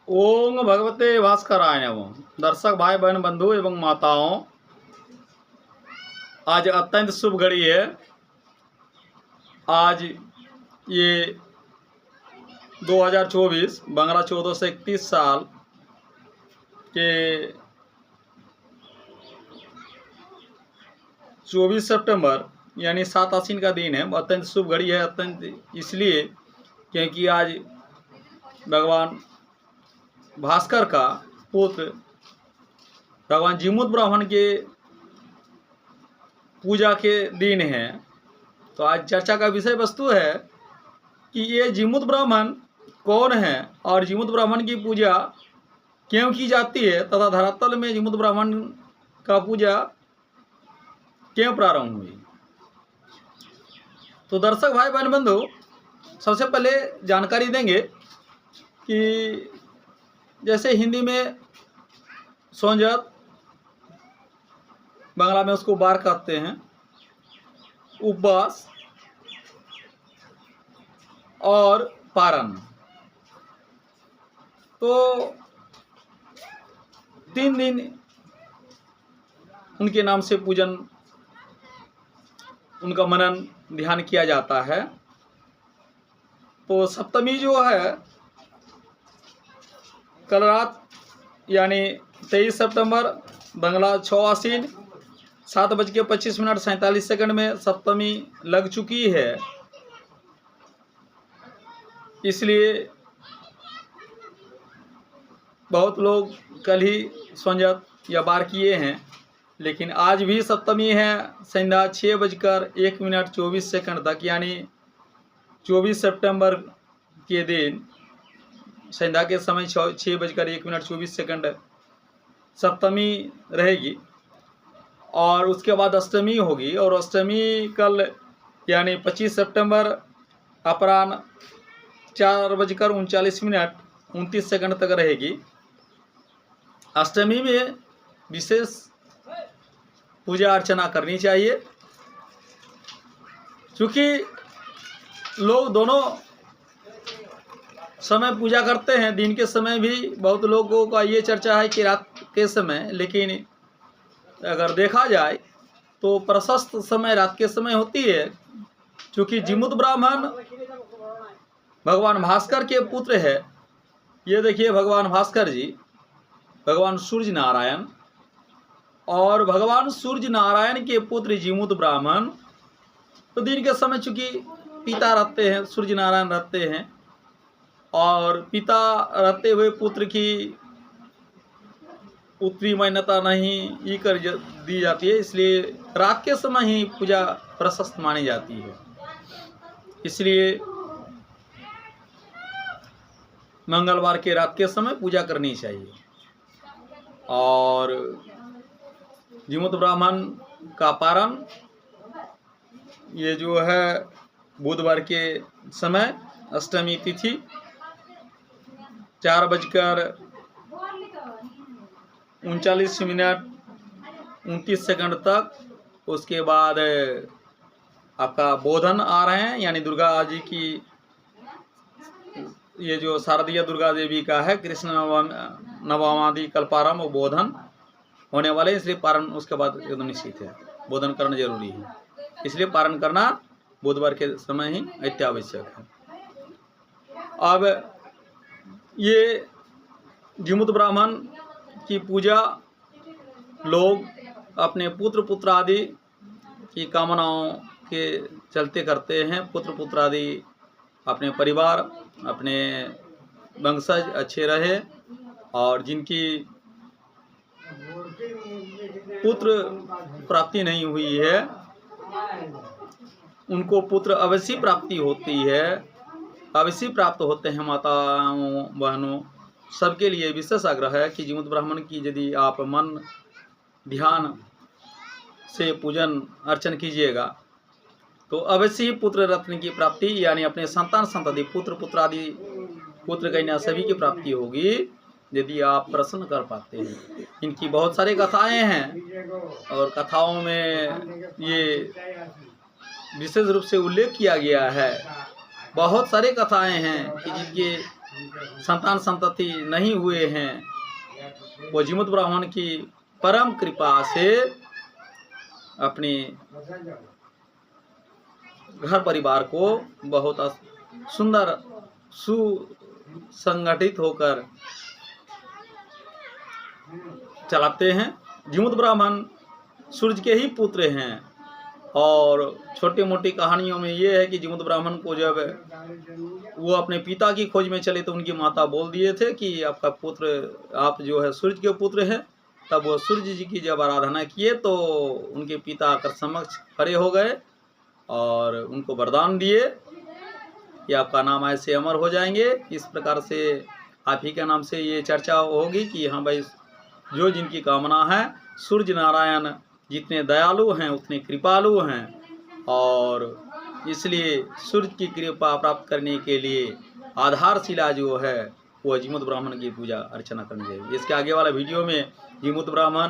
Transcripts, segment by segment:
ओम भगवते भास्कराय नमः। दर्शक भाई बहन बंधु एवं माताओं, आज अत्यंत शुभ घड़ी है। आज ये 2024 बंगला 1431 साल के 24 सितंबर यानी 7 आसीन का दिन है। अत्यंत शुभ घड़ी है, अत्यंत इसलिए क्योंकि आज भगवान भास्कर का पुत्र भगवान जीमूत ब्राह्मण के पूजा के दिन है। तो आज चर्चा का विषय वस्तु है कि ये जीमूत ब्राह्मण कौन है और जीमूत ब्राह्मण की पूजा क्यों की जाती है तथा धरातल में जीमूत ब्राह्मण का पूजा क्यों प्रारंभ हुई। तो दर्शक भाई बहन बंधु, सबसे पहले जानकारी देंगे कि जैसे हिंदी में सोंजत, बांग्ला में उसको बार कहते हैं, उपवास और पारण। तो 3 दिन उनके नाम से पूजन, उनका मनन ध्यान किया जाता है। तो सप्तमी जो है कल रात यानी 23 सितंबर बंगला 6 आसीन 7:25 में सप्तमी लग चुकी है। इसलिए बहुत लोग कल ही सोंजत या बार किए हैं, लेकिन आज भी सप्तमी है। संध्या 6:01 तक यानी 24 सितंबर के दिन संध्या के समय 6:01 सप्तमी रहेगी और उसके बाद अष्टमी होगी। और अष्टमी कल यानी 25 सितंबर अपराह्न 4:39 तक रहेगी। अष्टमी में विशेष पूजा अर्चना करनी चाहिए, क्योंकि लोग दोनों समय पूजा करते हैं। दिन के समय भी बहुत लोगों का ये चर्चा है कि रात के समय, लेकिन अगर देखा जाए तो प्रशस्त समय रात के समय होती है, क्योंकि जीमूत ब्राह्मण भगवान भास्कर के पुत्र है। ये देखिए भगवान भास्कर जी भगवान सूर्य नारायण, और भगवान सूर्य नारायण के पुत्र जीमूत ब्राह्मण। तो दिन के समय चूँकि पिता रहते हैं, सूर्य नारायण रहते हैं, और पिता रहते हुए पुत्र की उत्तरी मान्यता नहीं कर दी जाती है। इसलिए रात के समय ही पूजा प्रशस्त मानी जाती है। इसलिए मंगलवार के रात के समय पूजा करनी चाहिए। और जीमूत ब्राह्मण का पारण ये जो है बुधवार के समय अष्टमी तिथि 4:39 तक। उसके बाद आपका बोधन आ रहे हैं, यानी दुर्गा जी की, ये जो शारदीय दुर्गा देवी का है, कृष्ण नवमादि कल प्रारंभ बोधन होने वाले। इसलिए पारण उसके बाद एकदम निश्चित है, बोधन करना जरूरी है। इसलिए पारण करना बुधवार के समय ही अत्यावश्यक है। अब ये जीमूत ब्राह्मण की पूजा लोग अपने पुत्र पुत्रादि की कामनाओं के चलते करते हैं। पुत्र पुत्रादि, अपने परिवार, अपने वंशज अच्छे रहे, और जिनकी पुत्र प्राप्ति नहीं हुई है उनको पुत्र अवश्य प्राप्ति होती है, अवश्य प्राप्त होते हैं। माताओं बहनों सबके लिए विशेष आग्रह है कि जीमूत ब्राह्मण की यदि आप मन ध्यान से पूजन अर्चन कीजिएगा तो अवश्य ही पुत्र रत्न की प्राप्ति, यानी अपने संतान संतति पुत्र पुत्रादि पुत्र कन्या सभी की प्राप्ति होगी, यदि आप प्रसन्न कर पाते हैं। इनकी बहुत सारी कथाएं हैं, और कथाओं में ये विशेष रूप से उल्लेख किया गया है। बहुत सारे कथाएं हैं कि जिनके संतान संतति नहीं हुए हैं, वो जीमूत ब्राह्मण की परम कृपा से अपने घर परिवार को बहुत सुंदर सुसंगठित होकर चलाते हैं। जीमूत ब्राह्मण सूर्य के ही पुत्र हैं और छोटी मोटी कहानियों में ये है कि जीमूत ब्राह्मण को जब वो अपने पिता की खोज में चले तो उनकी माता बोल दिए थे कि आपका पुत्र, आप जो है सूर्य के पुत्र हैं। तब वो सूर्य जी की जब आराधना किए तो उनके पिता आकर समक्ष खड़े हो गए और उनको वरदान दिए कि आपका नाम ऐसे अमर हो जाएंगे। इस प्रकार से आप ही के नाम से ये चर्चा होगी कि हाँ भाई, जो जिनकी कामना है, सूर्य नारायण जितने दयालु हैं उतने कृपालु हैं, और इसलिए सूर्य की कृपा प्राप्त करने के लिए आधारशिला जो है वो जीमूत ब्राह्मण की पूजा अर्चना करनी चाहिए। इसके आगे वाला वीडियो में जीमूत ब्राह्मण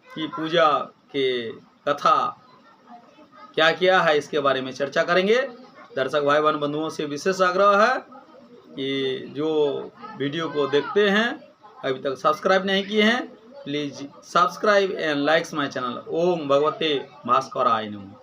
की पूजा के कथा क्या क्या है इसके बारे में चर्चा करेंगे। दर्शक भाई बहन बंधुओं से विशेष आग्रह है कि जो वीडियो को देखते हैं अभी तक सब्सक्राइब नहीं किए हैं, please subscribe and likes my channel. ओम भगवते भास्कराय नमः।